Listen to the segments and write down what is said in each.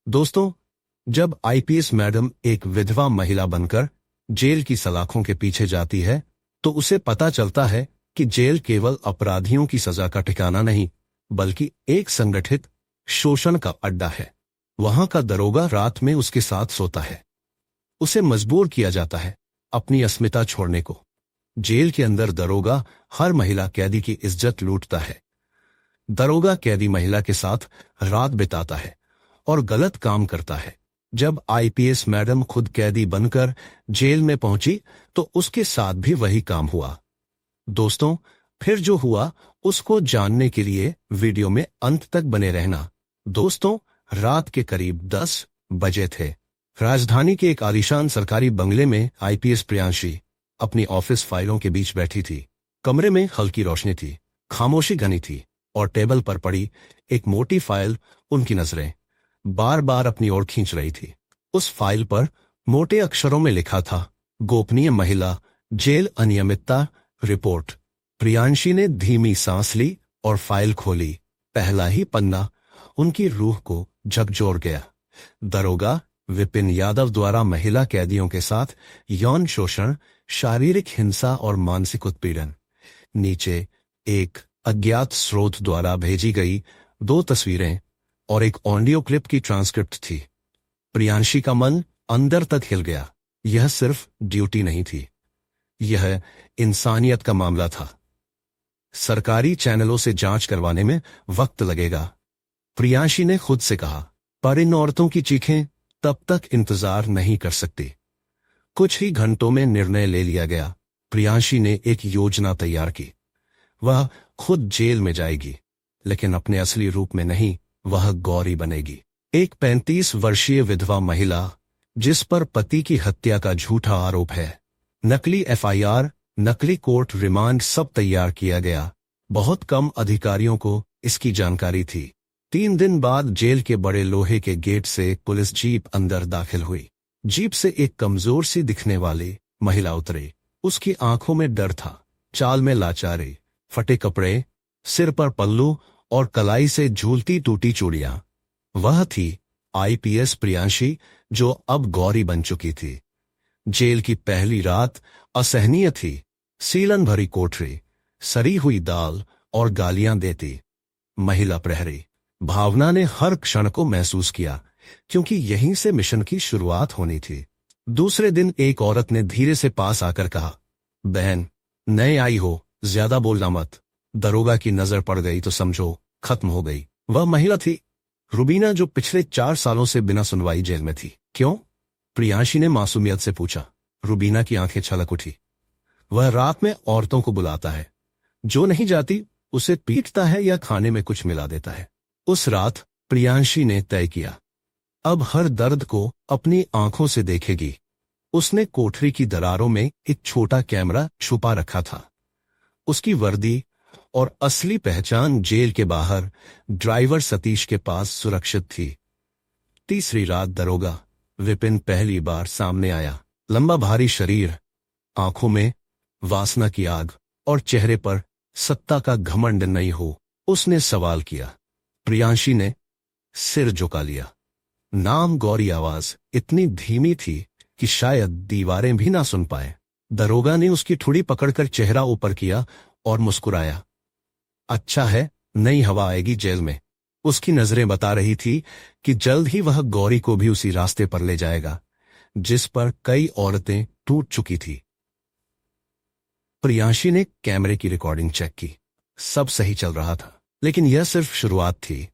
दोस्तों, जब IPS madam एक विधवा महिला बनकर जेल की सलाखों के पीछे जाती है तो उसे पता चलता है कि जेल केवल अपराधियों की सजा का ठिकाना नहीं बल्कि एक संगठित शोषण का अड्डा है। वहां का दरोगा रात में उसके साथ सोता है। उसे मजबूर किया जाता है अपनी अस्मिता छोड़ने को। जेल के अंदर दरोगा हर महिला कैदी की इज्जत लूटता है। दरोगा कैदी महिला के साथ रात बिताता है और गलत काम करता है। जब आईपीएस मैडम खुद कैदी बनकर जेल में पहुंची तो उसके साथ भी वही काम हुआ। दोस्तों, फिर जो हुआ उसको जानने के लिए वीडियो में अंत तक बने रहना। दोस्तों, रात के करीब 10 बजे थे। राजधानी के एक आलीशान सरकारी बंगले में आईपीएस प्रियांशी अपनी ऑफिस फाइलों के बीच बैठी थी। कमरे में हल्की रोशनी थी, खामोशी घनी थी और टेबल पर पड़ी एक मोटी फाइल उनकी नजरें बार बार अपनी ओर खींच रही थी। उस फाइल पर मोटे अक्षरों में लिखा था, गोपनीय महिला जेल अनियमितता रिपोर्ट। प्रियांशी ने धीमी सांस ली और फाइल खोली। पहला ही पन्ना उनकी रूह को झकझोर गया। दरोगा विपिन यादव द्वारा महिला कैदियों के साथ यौन शोषण, शारीरिक हिंसा और मानसिक उत्पीड़न। नीचे एक अज्ञात स्रोत द्वारा भेजी गई 2 तस्वीरें और एक ऑडियो क्लिप की ट्रांसक्रिप्ट थी। प्रियांशी का मन अंदर तक हिल गया। यह सिर्फ ड्यूटी नहीं थी, यह इंसानियत का मामला था। सरकारी चैनलों से जांच करवाने में वक्त लगेगा, प्रियांशी ने खुद से कहा, पर इन औरतों की चीखें तब तक इंतजार नहीं कर सकती। कुछ ही घंटों में निर्णय ले लिया गया। प्रियांशी ने एक योजना तैयार की। वह खुद जेल में जाएगी, लेकिन अपने असली रूप में नहीं, वह गौरी बनेगी। एक 35 वर्षीय विधवा महिला जिस पर पति की हत्या का झूठा आरोप है। नकली एफआईआर, नकली कोर्ट रिमांड सब तैयार किया गया। बहुत कम अधिकारियों को इसकी जानकारी थी। 3 दिन बाद जेल के बड़े लोहे के गेट से पुलिस जीप अंदर दाखिल हुई। जीप से एक कमजोर सी दिखने वाली महिला उतरी। उसकी आंखों में डर था, चाल में लाचारी, फटे कपड़े, सिर पर पल्लू और कलाई से झूलती टूटी चूड़ियां। वह थी आईपीएस प्रियांशी, जो अब गौरी बन चुकी थी। जेल की पहली रात असहनीय थी। सीलन भरी कोठरी, सड़ी हुई दाल और गालियां देती महिला प्रहरी। भावना ने हर क्षण को महसूस किया, क्योंकि यहीं से मिशन की शुरुआत होनी थी। दूसरे दिन एक औरत ने धीरे से पास आकर कहा, बहन, नए आई हो, ज्यादा बोलना मत। दरोगा की नजर पड़ गई तो समझो खत्म हो गई। वह महिला थी रुबीना, जो पिछले 4 सालों से बिना सुनवाई जेल में थी। क्यों? प्रियांशी ने मासूमियत से पूछा। रुबीना की आंखें छलक उठी। वह रात में औरतों को बुलाता है, जो नहीं जाती उसे पीटता है या खाने में कुछ मिला देता है। उस रात प्रियांशी ने तय किया, अब हर दर्द को अपनी आंखों से देखेगी। उसने कोठरी की दरारों में एक छोटा कैमरा छुपा रखा था। उसकी वर्दी और असली पहचान जेल के बाहर ड्राइवर सतीश के पास सुरक्षित थी। तीसरी रात दरोगा विपिन पहली बार सामने आया। लंबा भारी शरीर, आंखों में वासना की आग और चेहरे पर सत्ता का घमंड नहीं हो। उसने सवाल किया। प्रियांशी ने सिर झुका लिया। नाम गौरी। आवाज इतनी धीमी थी कि शायद दीवारें भी ना सुन पाए। दरोगा ने उसकी ठुड़ी पकड़कर चेहरा ऊपर किया और मुस्कुराया। अच्छा है, नई हवा आएगी जेल में। उसकी नजरें बता रही थी कि जल्द ही वह गौरी को भी उसी रास्ते पर ले जाएगा जिस पर कई औरतें टूट चुकी थी। प्रियांशी ने कैमरे की रिकॉर्डिंग चेक की। सब सही चल रहा था, लेकिन यह सिर्फ शुरुआत थी।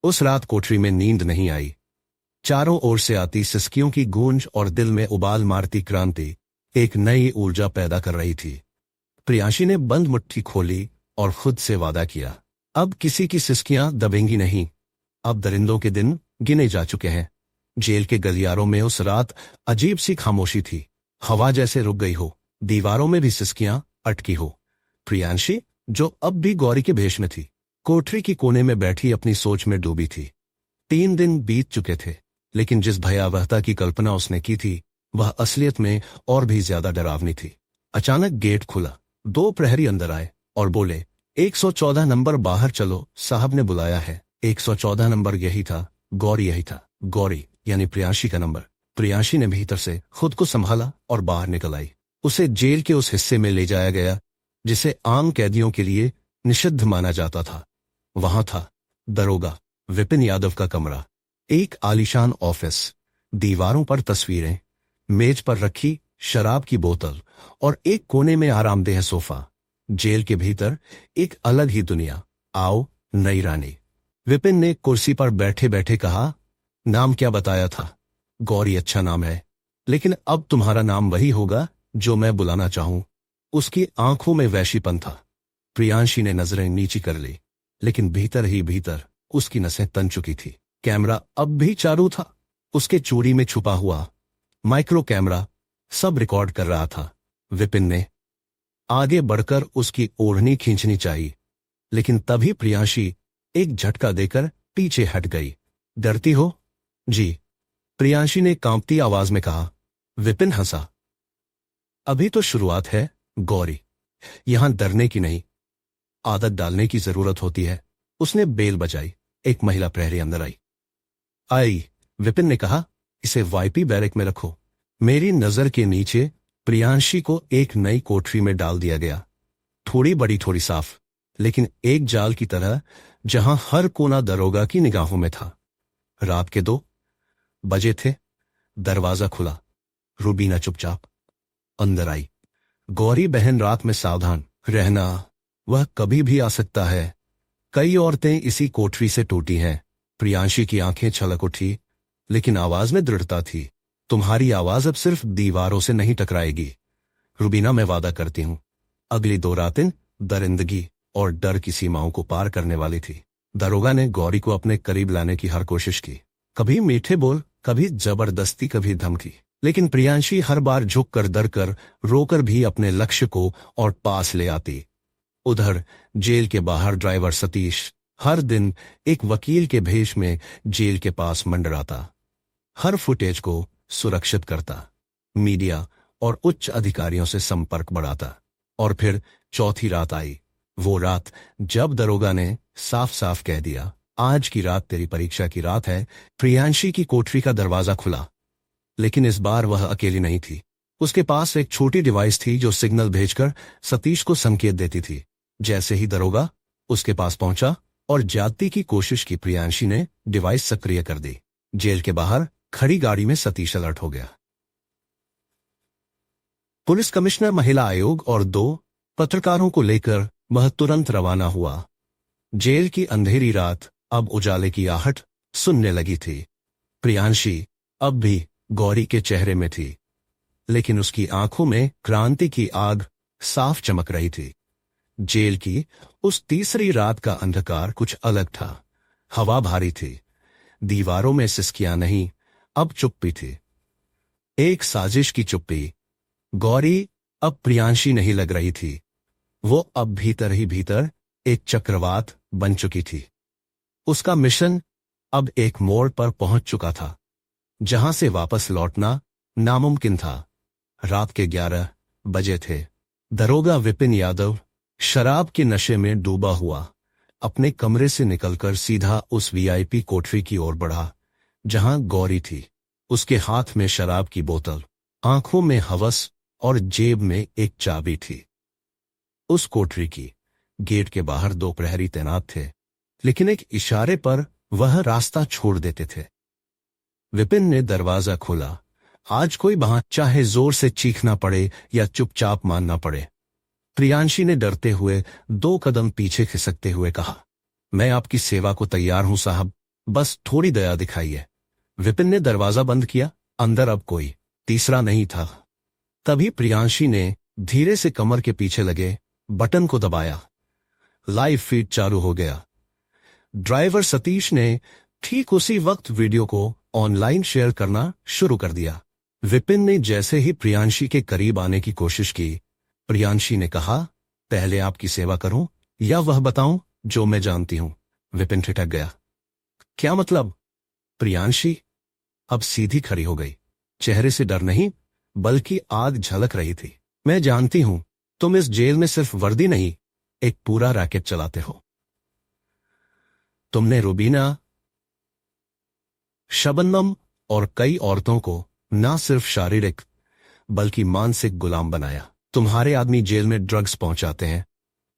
उस रात कोठरी में नींद नहीं आई। चारों ओर से आती सिसकियों की गूंज और दिल में उबाल मारती क्रांति एक नई ऊर्जा पैदा कर रही थी। प्रियांशी ने बंद मुट्ठी खोली और खुद से वादा किया, अब किसी की सिसकियां दबेंगी नहीं। अब दरिंदों के दिन गिने जा चुके हैं। जेल के गलियारों में उस रात अजीब सी खामोशी थी। हवा जैसे रुक गई हो, दीवारों में भी सिसकियां अटकी हो। प्रियांशी, जो अब भी गौरी के भेष में थी, कोठरी की कोने में बैठी अपनी सोच में डूबी थी। 3 दिन बीत चुके थे, लेकिन जिस भयावहता की कल्पना उसने की थी वह असलियत में और भी ज्यादा डरावनी थी। अचानक गेट खुला। 2 प्रहरी अंदर आए और बोले, 114 नंबर बाहर चलो, साहब ने बुलाया है। 114 नंबर यही था, गौरी यही था। गौरी यानी प्रियांशी का नंबर। प्रियांशी ने भीतर से खुद को संभाला और बाहर निकल आई। उसे जेल के उस हिस्से में ले जाया गया जिसे आम कैदियों के लिए निषिद्ध माना जाता था। वहां था दरोगा विपिन यादव का कमरा। एक आलीशान ऑफिस, दीवारों पर तस्वीरें, मेज पर रखी शराब की बोतल और एक कोने में आरामदेह सोफा। जेल के भीतर एक अलग ही दुनिया। आओ नई रानी, विपिन ने कुर्सी पर बैठे बैठे कहा। नाम क्या बताया था? गौरी अच्छा नाम है, लेकिन अब तुम्हारा नाम वही होगा जो मैं बुलाना चाहूं। उसकी आंखों में वैशीपन था। प्रियांशी ने नजरें नीची कर ली, लेकिन भीतर ही भीतर उसकी नसें तन चुकी थी। कैमरा अब भी चालू था, उसके चूड़ी में छुपा हुआ माइक्रो कैमरा सब रिकॉर्ड कर रहा था। विपिन ने आगे बढ़कर उसकी ओढ़नी खींचनी चाहिए, लेकिन तभी प्रियांशी एक झटका देकर पीछे हट गई। डरती हो? जी, प्रियांशी ने कांपती आवाज में कहा। विपिन हंसा। अभी तो शुरुआत है गौरी, यहां डरने की नहीं, आदत डालने की जरूरत होती है। उसने बेल बजाई। एक महिला प्रहरी अंदर आई। विपिन ने कहा, इसे वाईपी बैरक में रखो। मेरी नजर के नीचे प्रियांशी को एक नई कोठरी में डाल दिया गया। थोड़ी बड़ी थोड़ी साफ, लेकिन एक जाल की तरह जहां हर कोना दरोगा की निगाहों में था। रात के 2 बजे थे। दरवाजा खुला। रूबीना चुपचाप अंदर आई। गौरी बहन, रात में सावधान रहना, वह कभी भी आ सकता है। कई औरतें इसी कोठरी से टूटी हैं। प्रियांशी की आंखें छलक उठी, लेकिन आवाज में दृढ़ता थी। तुम्हारी आवाज अब सिर्फ दीवारों से नहीं टकराएगी रूबीना, मैं वादा करती हूं। अगली 2 रातें दरिंदगी और डर की सीमाओं को पार करने वाली थी। दरोगा ने गौरी को अपने करीब लाने की हर कोशिश की। कभी मीठे बोल, कभी जबरदस्ती, कभी धमकी, लेकिन प्रियांशी हर बार झुककर, डर कर, रोकर भी अपने लक्ष्य को और पास ले आती। उधर जेल के बाहर ड्राइवर सतीश हर दिन एक वकील के भेष में जेल के पास मंडराता, हर फुटेज को सुरक्षित करता, मीडिया और उच्च अधिकारियों से संपर्क बढ़ाता। और फिर चौथी रात आई, वो रात जब दरोगा ने साफ साफ कह दिया, आज की रात तेरी परीक्षा की रात है। प्रियांशी की कोठरी का दरवाजा खुला, लेकिन इस बार वह अकेली नहीं थी। उसके पास एक छोटी डिवाइस थी जो सिग्नल भेजकर सतीश को संकेत देती थी। जैसे ही दरोगा उसके पास पहुंचा और ज्यादती की कोशिश की, प्रियांशी ने डिवाइस सक्रिय कर दी। जेल के बाहर खड़ी गाड़ी में सतीश अलर्ट हो गया। पुलिस कमिश्नर, महिला आयोग और 2 पत्रकारों को लेकर वह तुरंत रवाना हुआ। जेल की अंधेरी रात अब उजाले की आहट सुनने लगी थी। प्रियांशी अब भी गौरी के चेहरे में थी, लेकिन उसकी आंखों में क्रांति की आग साफ चमक रही थी। जेल की उस तीसरी रात का अंधकार कुछ अलग था। हवा भारी थी, दीवारों में सिसकियां नहीं, अब चुप्पी थी, एक साजिश की चुप्पी। गौरी अब प्रियांशी नहीं लग रही थी, वो अब भीतर ही भीतर एक चक्रवात बन चुकी थी। उसका मिशन अब एक मोड़ पर पहुंच चुका था, जहां से वापस लौटना नामुमकिन था। रात के 11 बजे थे। दरोगा विपिन यादव शराब के नशे में डूबा हुआ अपने कमरे से निकलकर सीधा उस वीआईपी कोठरी की ओर बढ़ा जहां गौरी थी। उसके हाथ में शराब की बोतल, आंखों में हवस और जेब में एक चाबी थी। उस कोठरी की गेट के बाहर 2 प्रहरी तैनात थे, लेकिन एक इशारे पर वह रास्ता छोड़ देते थे। विपिन ने दरवाजा खोला। आज कोई वहां, चाहे जोर से चीखना पड़े या चुपचाप मानना पड़े। प्रियांशी ने डरते हुए 2 कदम पीछे खिसकते हुए कहा, मैं आपकी सेवा को तैयार हूं साहब, बस थोड़ी दया दिखाइए। विपिन ने दरवाजा बंद किया। अंदर अब कोई तीसरा नहीं था। तभी प्रियांशी ने धीरे से कमर के पीछे लगे बटन को दबाया। लाइव फीड चालू हो गया। ड्राइवर सतीश ने ठीक उसी वक्त वीडियो को ऑनलाइन शेयर करना शुरू कर दिया। विपिन ने जैसे ही प्रियांशी के करीब आने की कोशिश की, प्रियांशी ने कहा, पहले आपकी सेवा करूं या वह बताऊं जो मैं जानती हूं। विपिन ठिठक गया। क्या मतलब? प्रियांशी अब सीधी खड़ी हो गई। चेहरे से डर नहीं, बल्कि आग झलक रही थी। मैं जानती हूं, तुम इस जेल में सिर्फ वर्दी नहीं, एक पूरा रैकेट चलाते हो। तुमने रूबीना शबनम और कई औरतों को न सिर्फ शारीरिक बल्कि मानसिक गुलाम बनाया। तुम्हारे आदमी जेल में ड्रग्स पहुंचाते हैं,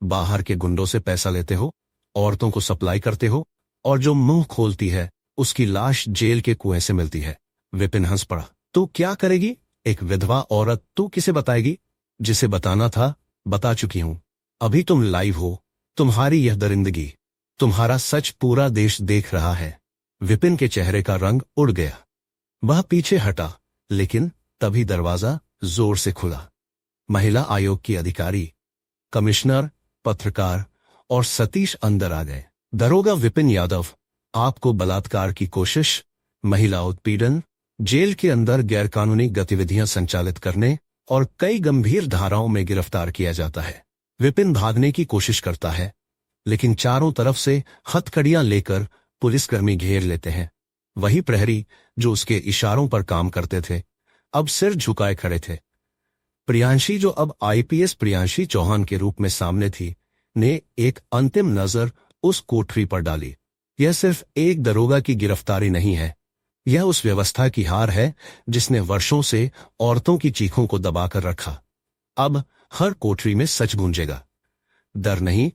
बाहर के गुंडों से पैसा लेते हो, औरतों को सप्लाई करते हो, और जो मुंह खोलती है उसकी लाश जेल के कुएं से मिलती है। विपिन हंस पड़ा। तू क्या करेगी? एक विधवा औरत तू किसे बताएगी? जिसे बताना था बता चुकी हूं। अभी तुम लाइव हो। तुम्हारी यह दरिंदगी, तुम्हारा सच पूरा देश देख रहा है। विपिन के चेहरे का रंग उड़ गया। वह पीछे हटा, लेकिन तभी दरवाजा जोर से खुला। महिला आयोग की अधिकारी, कमिश्नर, पत्रकार और सतीश अंदर आ गए। दरोगा विपिन यादव, आपको बलात्कार की कोशिश, महिला उत्पीड़न, जेल के अंदर गैरकानूनी गतिविधियां संचालित करने और कई गंभीर धाराओं में गिरफ्तार किया जाता है। विपिन भागने की कोशिश करता है, लेकिन चारों तरफ से हथकड़ियां लेकर पुलिसकर्मी घेर लेते हैं। वही प्रहरी जो उसके इशारों पर काम करते थे अब सिर झुकाए खड़े थे। प्रियांशी, जो अब आईपीएस प्रियांशी चौहान के रूप में सामने थी, ने एक अंतिम नजर उस कोठरी पर डाली। यह सिर्फ एक दरोगा की गिरफ्तारी नहीं है, यह उस व्यवस्था की हार है जिसने वर्षों से औरतों की चीखों को दबाकर रखा। अब हर कोठरी में सच गूंजेगा। डर नहीं,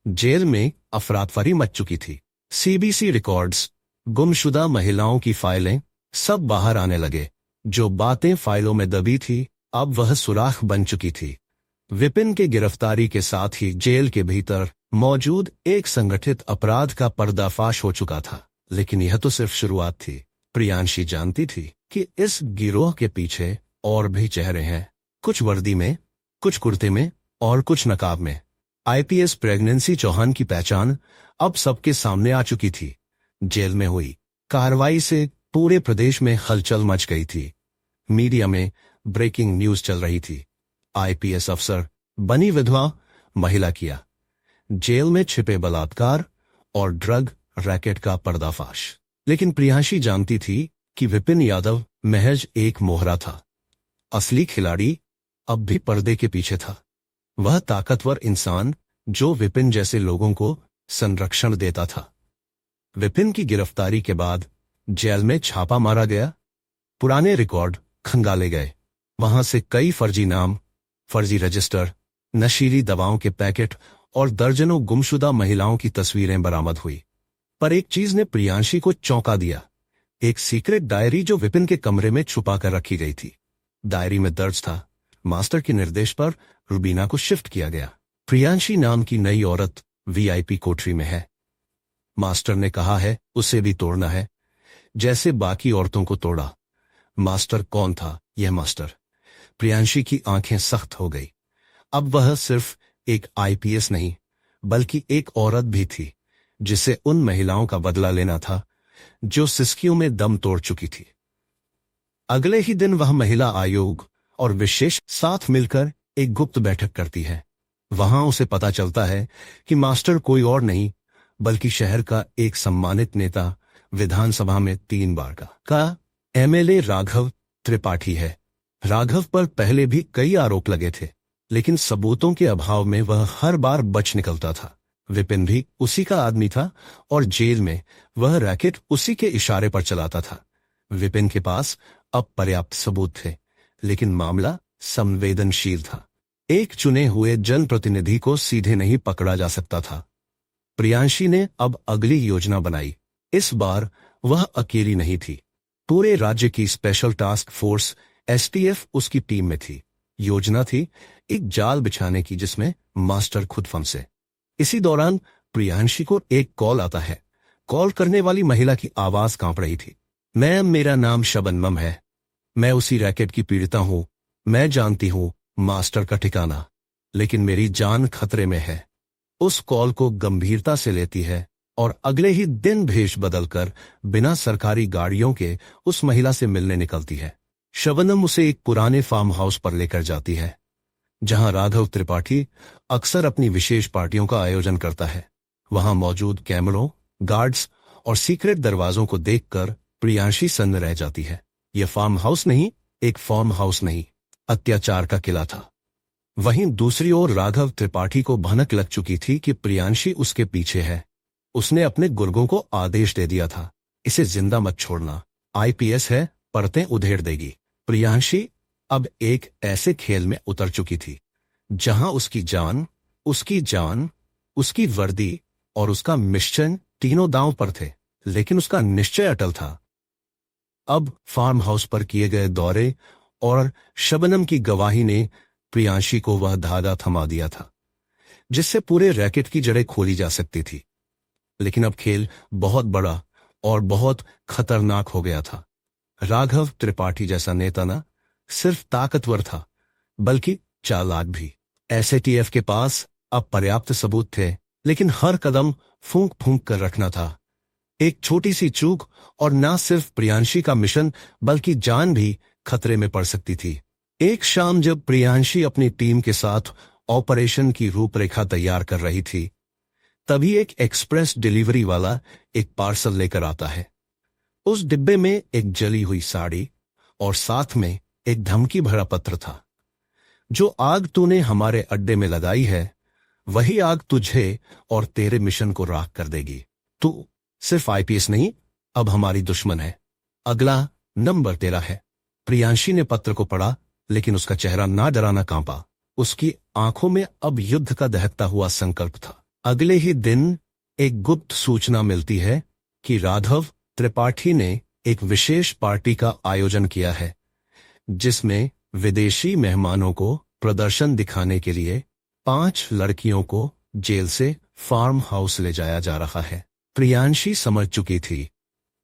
जेल में अफरातफरी मच चुकी थी। सीबीसी रिकॉर्ड्स, गुमशुदा महिलाओं की फाइलें, सब बाहर आने लगे। जो बातें फाइलों में दबी थी अब वह सुराख बन चुकी थी। विपिन के गिरफ्तारी के साथ ही जेल के भीतर मौजूद एक संगठित अपराध का पर्दाफाश हो चुका था। लेकिन यह तो सिर्फ शुरुआत थी। प्रियांशी जानती थी कि इस गिरोह के पीछे और भी चेहरे हैं, कुछ वर्दी में, कुछ कुर्ते में और कुछ नकाब में। आईपीएस प्रेगनेंसी चौहान की पहचान अब सबके सामने आ चुकी थी। जेल में हुई कार्रवाई से पूरे प्रदेश में हलचल मच गई थी। मीडिया में ब्रेकिंग न्यूज चल रही थी। आईपीएस अफसर बनी विधवा महिला किया, जेल में छिपे बलात्कार और ड्रग रैकेट का पर्दाफाश। लेकिन प्रियांशी जानती थी कि विपिन यादव महज एक मोहरा था। असली खिलाड़ी अब भी पर्दे के पीछे था। वह ताकतवर इंसान जो विपिन जैसे लोगों को संरक्षण देता था। विपिन की गिरफ्तारी के बाद जेल में छापा मारा गया, पुराने रिकॉर्ड खंगाले गए। वहां से कई फर्जी नाम, फर्जी रजिस्टर, नशीली दवाओं के पैकेट और दर्जनों गुमशुदा महिलाओं की तस्वीरें बरामद हुई। पर एक चीज ने प्रियांशी को चौंका दिया। एक सीक्रेट डायरी जो विपिन के कमरे में छुपा कर रखी गई थी। डायरी में दर्ज था, मास्टर के निर्देश पर रुबीना को शिफ्ट किया गया। प्रियांशी नाम की नई औरत वीआईपी कोठरी में है। मास्टर ने कहा है उसे भी तोड़ना है, जैसे बाकी औरतों को तोड़ा। मास्टर कौन था यह मास्टर? प्रियांशी की आंखें सख्त हो गई। अब वह सिर्फ एक आईपीएस नहीं, बल्कि एक औरत भी थी, जिसे उन महिलाओं का बदला लेना था जो सिस्कियों में दम तोड़ चुकी थी। अगले ही दिन वह महिला आयोग और विशेष साथ मिलकर एक गुप्त बैठक करती है। वहां उसे पता चलता है कि मास्टर कोई और नहीं बल्कि शहर का एक सम्मानित नेता, विधानसभा में 3 बार का एमएलए राघव त्रिपाठी है। राघव पर पहले भी कई आरोप लगे थे, लेकिन सबूतों के अभाव में वह हर बार बच निकलता था। विपिन भी उसी का आदमी था और जेल में वह रैकेट उसी के इशारे पर चलाता था। विपिन के पास अब पर्याप्त सबूत थे, लेकिन मामला संवेदनशील था। एक चुने हुए जनप्रतिनिधि को सीधे नहीं पकड़ा जा सकता था। प्रियांशी ने अब अगली योजना बनाई। इस बार वह अकेली नहीं थी। पूरे राज्य की स्पेशल टास्क फोर्स एसटीएफ उसकी टीम में थी। योजना थी एक जाल बिछाने की जिसमें मास्टर खुद फंसे। इसी दौरान प्रियांशी को एक कॉल आता है। कॉल करने वाली महिला की आवाज कांप रही थी। मैम, मेरा नाम शबनम है। मैं उसी रैकेट की पीड़िता हूं। मैं जानती हूं मास्टर का ठिकाना, लेकिन मेरी जान खतरे में है। उस कॉल को गंभीरता से लेती है और अगले ही दिन भेष बदलकर बिना सरकारी गाड़ियों के उस महिला से मिलने निकलती है। शबनम उसे एक पुराने फार्म हाउस पर लेकर जाती है, जहां राघव त्रिपाठी अक्सर अपनी विशेष पार्टियों का आयोजन करता है। वहां मौजूद कैमरों, गार्ड्स और सीक्रेट दरवाजों को देखकर प्रियांशी सन्न रह जाती है। यह फार्म हाउस नहीं, एक फार्म हाउस नहीं, अत्याचार का किला था। वहीं दूसरी ओर राघव त्रिपाठी को भनक लग चुकी थी कि प्रियांशी उसके पीछे है। उसने अपने गुर्गों को आदेश दे दिया था, इसे जिंदा मत छोड़ना, आईपीएस है, परतें उधेड़ देगी। प्रियांशी अब एक ऐसे खेल में उतर चुकी थी जहां उसकी वर्दी और उसका मिशन तीनों दांव पर थे, लेकिन उसका निश्चय अटल था। अब फार्म हाउस पर किए गए दौरे और शबनम की गवाही ने प्रियांशी को वह धागा थमा दिया था जिससे पूरे रैकेट की जड़ें खोली जा सकती थी। लेकिन अब खेल बहुत बड़ा और बहुत खतरनाक हो गया था। राघव त्रिपाठी जैसा नेता न सिर्फ ताकतवर था बल्कि चालाक भी। एसएटीएफ के पास अब पर्याप्त सबूत थे, लेकिन हर कदम फूंक फूंक कर रखना था। एक छोटी सी चूक और ना सिर्फ प्रियांशी का मिशन बल्कि जान भी खतरे में पड़ सकती थी। एक शाम जब प्रियांशी अपनी टीम के साथ ऑपरेशन की रूपरेखा तैयार कर रही थी, तभी एक एक्सप्रेस डिलीवरी वाला एक पार्सल लेकर आता है। उस डिब्बे में एक जली हुई साड़ी और साथ में एक धमकी भरा पत्र था। जो आग तूने हमारे अड्डे में लगाई है, वही आग तुझे और तेरे मिशन को राख कर देगी। तू सिर्फ आईपीएस नहीं, अब हमारी दुश्मन है। अगला नंबर तेरा है। प्रियांशी ने पत्र को पढ़ा, लेकिन उसका चेहरा ना डराना कांपा। उसकी आंखों में अब युद्ध का दहकता हुआ संकल्प था। अगले ही दिन एक गुप्त सूचना मिलती है कि राघव त्रिपाठी ने एक विशेष पार्टी का आयोजन किया है जिसमें विदेशी मेहमानों को प्रदर्शन दिखाने के लिए 5 लड़कियों को जेल से फार्म हाउस ले जाया जा रहा है। प्रियांशी समझ चुकी थी,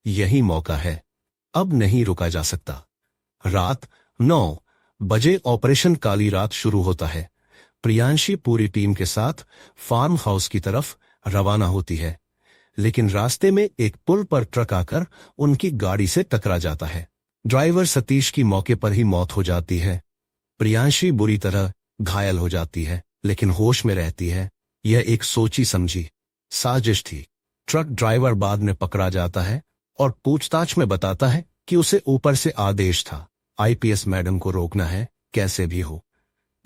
यही मौका है, अब नहीं रुका जा सकता। रात 9 बजे ऑपरेशन काली रात शुरू होता है। प्रियांशी पूरी टीम के साथ फार्म हाउस की तरफ रवाना होती है, लेकिन रास्ते में एक पुल पर ट्रक आकर उनकी गाड़ी से टकरा जाता है। ड्राइवर सतीश की मौके पर ही मौत हो जाती है। प्रियांशी बुरी तरह घायल हो जाती है, लेकिन होश में रहती है। यह एक सोची समझी साजिश थी। ट्रक ड्राइवर बाद में पकड़ा जाता है और पूछताछ में बताता है कि उसे ऊपर से आदेश था, आईपीएस मैडम को रोकना है कैसे भी हो।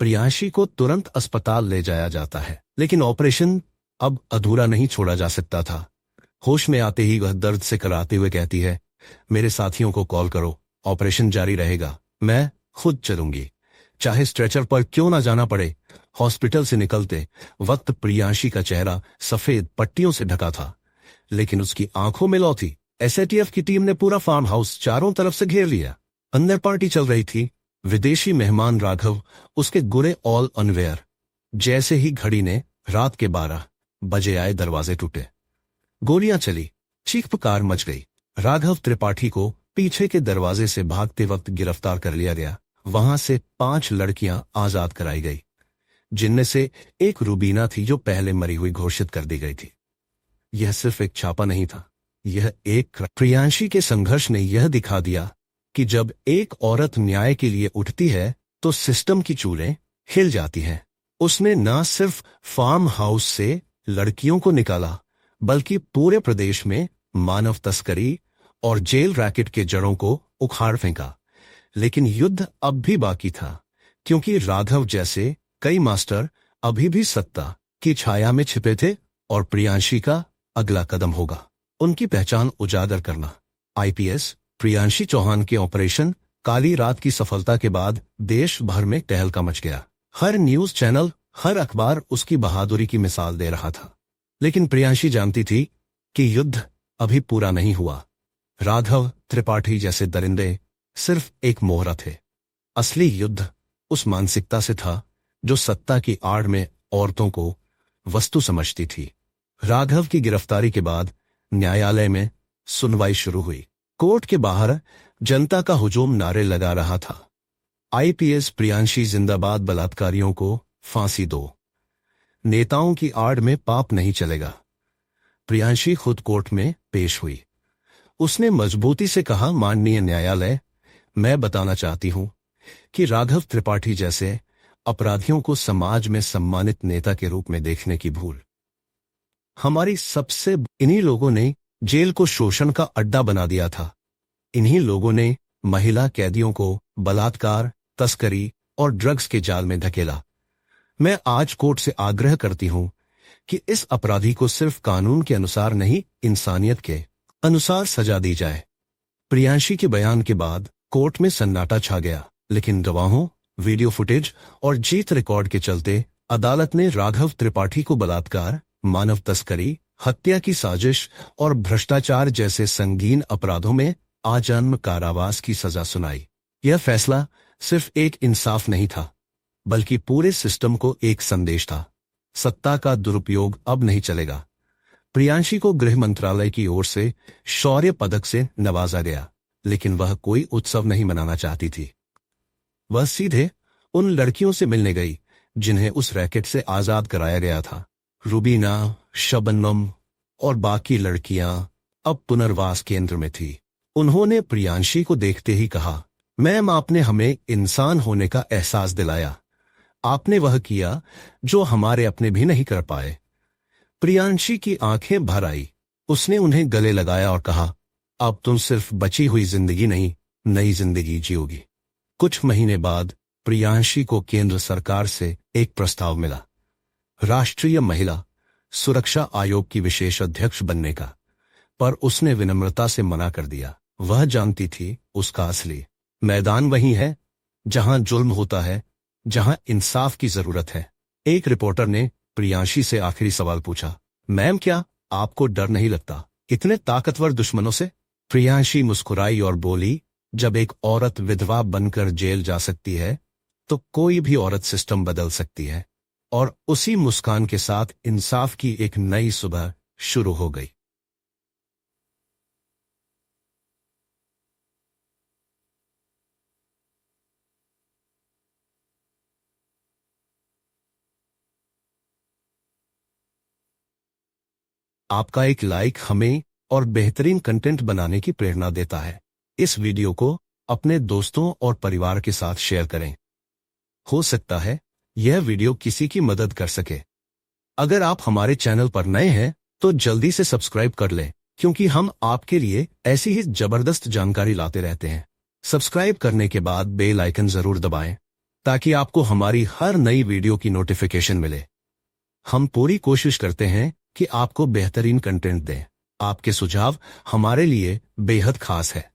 प्रियांशी को तुरंत अस्पताल ले जाया जाता है, लेकिन ऑपरेशन अब अधूरा नहीं छोड़ा जा सकता था। होश में आते ही वह दर्द से कराते हुए कहती है, मेरे साथियों को कॉल करो, ऑपरेशन जारी रहेगा, मैं खुद चलूंगी, चाहे स्ट्रेचर पर क्यों ना जाना पड़े। हॉस्पिटल से निकलते वक्त प्रियांशी का चेहरा सफेद पट्टियों से ढका था, लेकिन उसकी आंखों में लौ थी। एसएटीएफ की टीम ने पूरा फार्म हाउस चारों तरफ से घेर लिया। अंदर पार्टी चल रही थी। विदेशी मेहमान राघव उसके गुरे ऑल अनवेयर। जैसे ही घड़ी ने रात के 12 बजे आए, दरवाजे टूटे, गोलियां चली, चीख पुकार मच गई। राघव त्रिपाठी को पीछे के दरवाजे से भागते वक्त गिरफ्तार कर लिया गया। वहां से 5 लड़कियां आजाद कराई गई, जिनमें से एक रूबीना थी जो पहले मरी हुई घोषित कर दी गई थी। यह सिर्फ एक छापा नहीं था, यह एक प्रियांशी के संघर्ष ने यह दिखा दिया कि जब एक औरत न्याय के लिए उठती है तो सिस्टम की चूलें हिल जाती हैं। उसने न सिर्फ फार्म हाउस से लड़कियों को निकाला, बल्कि पूरे प्रदेश में मानव तस्करी और जेल रैकेट के जड़ों को उखाड़ फेंका। लेकिन युद्ध अब भी बाकी था, क्योंकि राघव जैसे कई मास्टर अभी भी सत्ता की छाया में छिपे थे और प्रियांशी का अगला कदम होगा उनकी पहचान उजागर करना। आईपीएस प्रियांशी चौहान के ऑपरेशन काली रात की सफलता के बाद देश भर में तहलका मच गया। हर न्यूज चैनल, हर अखबार उसकी बहादुरी की मिसाल दे रहा था। लेकिन प्रियांशी जानती थी कि युद्ध अभी पूरा नहीं हुआ। राघव त्रिपाठी जैसे दरिंदे सिर्फ एक मोहरा थे। असली युद्ध उस मानसिकता से था जो सत्ता की आड़ में औरतों को वस्तु समझती थी। राघव की गिरफ्तारी के बाद न्यायालय में सुनवाई शुरू हुई। कोर्ट के बाहर जनता का हुजूम नारे लगा रहा था, आईपीएस प्रियांशी जिंदाबाद, बलात्कारियों को फांसी दो, नेताओं की आड़ में पाप नहीं चलेगा। प्रियांशी खुद कोर्ट में पेश हुई। उसने मजबूती से कहा, माननीय न्यायालय, मैं बताना चाहती हूं कि राघव त्रिपाठी जैसे अपराधियों को समाज में सम्मानित नेता के रूप में देखने की भूल हमारी सबसे इन्हीं लोगों ने जेल को शोषण का अड्डा बना दिया था। इन्हीं लोगों ने महिला कैदियों को बलात्कार, तस्करी और ड्रग्स के जाल में धकेला। मैं आज कोर्ट से आग्रह करती हूं कि इस अपराधी को सिर्फ कानून के अनुसार नहीं, इंसानियत के अनुसार सजा दी जाए। प्रियांशी के बयान के बाद कोर्ट में सन्नाटा छा गया, लेकिन गवाहों, वीडियो फुटेज और जीत रिकॉर्ड के चलते अदालत ने राघव त्रिपाठी को बलात्कार, मानव तस्करी, हत्या की साजिश और भ्रष्टाचार जैसे संगीन अपराधों में आजीवन कारावास की सजा सुनाई। यह फैसला सिर्फ एक इंसाफ नहीं था, बल्कि पूरे सिस्टम को एक संदेश था। सत्ता का दुरुपयोग अब नहीं चलेगा। प्रियांशी को गृह मंत्रालय की ओर से शौर्य पदक से नवाजा गया, लेकिन वह कोई उत्सव नहीं मनाना चाहती थी। वह सीधे उन लड़कियों से मिलने गई जिन्हें उस रैकेट से आजाद कराया गया था। रूबीना, शबनम और बाकी लड़कियां अब पुनर्वास केंद्र में थी। उन्होंने प्रियांशी को देखते ही कहा, मैम, आपने हमें इंसान होने का एहसास दिलाया। आपने वह किया जो हमारे अपने भी नहीं कर पाए। प्रियांशी की आंखें भर आई। उसने उन्हें गले लगाया और कहा, अब तुम सिर्फ बची हुई जिंदगी नहीं, नई जिंदगी जियोगी। कुछ महीने बाद प्रियांशी को केंद्र सरकार से एक प्रस्ताव मिला, राष्ट्रीय महिला सुरक्षा आयोग की विशेष अध्यक्ष बनने का, पर उसने विनम्रता से मना कर दिया। वह जानती थी उसका असली मैदान वही है जहां जुल्म होता है, जहां इंसाफ की जरूरत है। एक रिपोर्टर ने प्रियांशी से आखिरी सवाल पूछा, मैम, क्या आपको डर नहीं लगता इतने ताकतवर दुश्मनों से? प्रियांशी मुस्कुराई और बोली, जब एक औरत विधवा बनकर जेल जा सकती है तो कोई भी औरत सिस्टम बदल सकती है। और उसी मुस्कान के साथ इंसाफ की एक नई सुबह शुरू हो गई। आपका एक लाइक हमें और बेहतरीन कंटेंट बनाने की प्रेरणा देता है। इस वीडियो को अपने दोस्तों और परिवार के साथ शेयर करें। हो सकता है यह वीडियो किसी की मदद कर सके। अगर आप हमारे चैनल पर नए हैं तो जल्दी से सब्सक्राइब कर लें, क्योंकि हम आपके लिए ऐसी ही जबरदस्त जानकारी लाते रहते हैं। सब्सक्राइब करने के बाद बेल आइकन जरूर दबाएं, ताकि आपको हमारी हर नई वीडियो की नोटिफिकेशन मिले। हम पूरी कोशिश करते हैं कि आपको बेहतरीन कंटेंट दें। आपके सुझाव हमारे लिए बेहद खास है।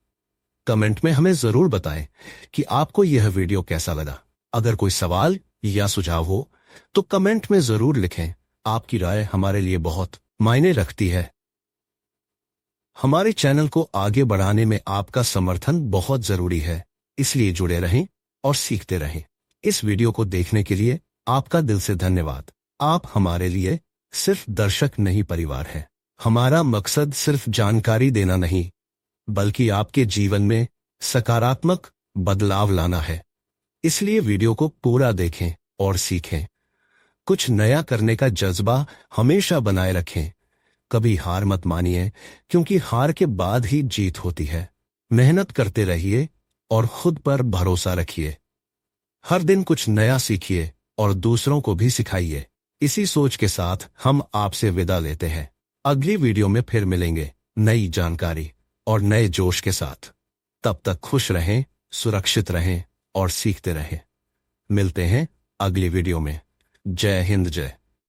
कमेंट में हमें जरूर बताएं कि आपको यह वीडियो कैसा लगा। अगर कोई सवाल या सुझाव हो तो कमेंट में जरूर लिखें। आपकी राय हमारे लिए बहुत मायने रखती है। हमारे चैनल को आगे बढ़ाने में आपका समर्थन बहुत जरूरी है, इसलिए जुड़े रहें और सीखते रहें। इस वीडियो को देखने के लिए आपका दिल से धन्यवाद। आप हमारे लिए सिर्फ दर्शक नहीं, परिवार है। हमारा मकसद सिर्फ जानकारी देना नहीं, बल्कि आपके जीवन में सकारात्मक बदलाव लाना है। इसलिए वीडियो को पूरा देखें और सीखें। कुछ नया करने का जज्बा हमेशा बनाए रखें। कभी हार मत मानिए, क्योंकि हार के बाद ही जीत होती है। मेहनत करते रहिए और खुद पर भरोसा रखिए। हर दिन कुछ नया सीखिए और दूसरों को भी सिखाइए। इसी सोच के साथ हम आपसे विदा लेते हैं। अगली वीडियो में फिर मिलेंगे नई जानकारी और नए जोश के साथ। तब तक खुश रहें, सुरक्षित रहें और सीखते रहें। मिलते हैं अगली वीडियो में। जय हिंद, जय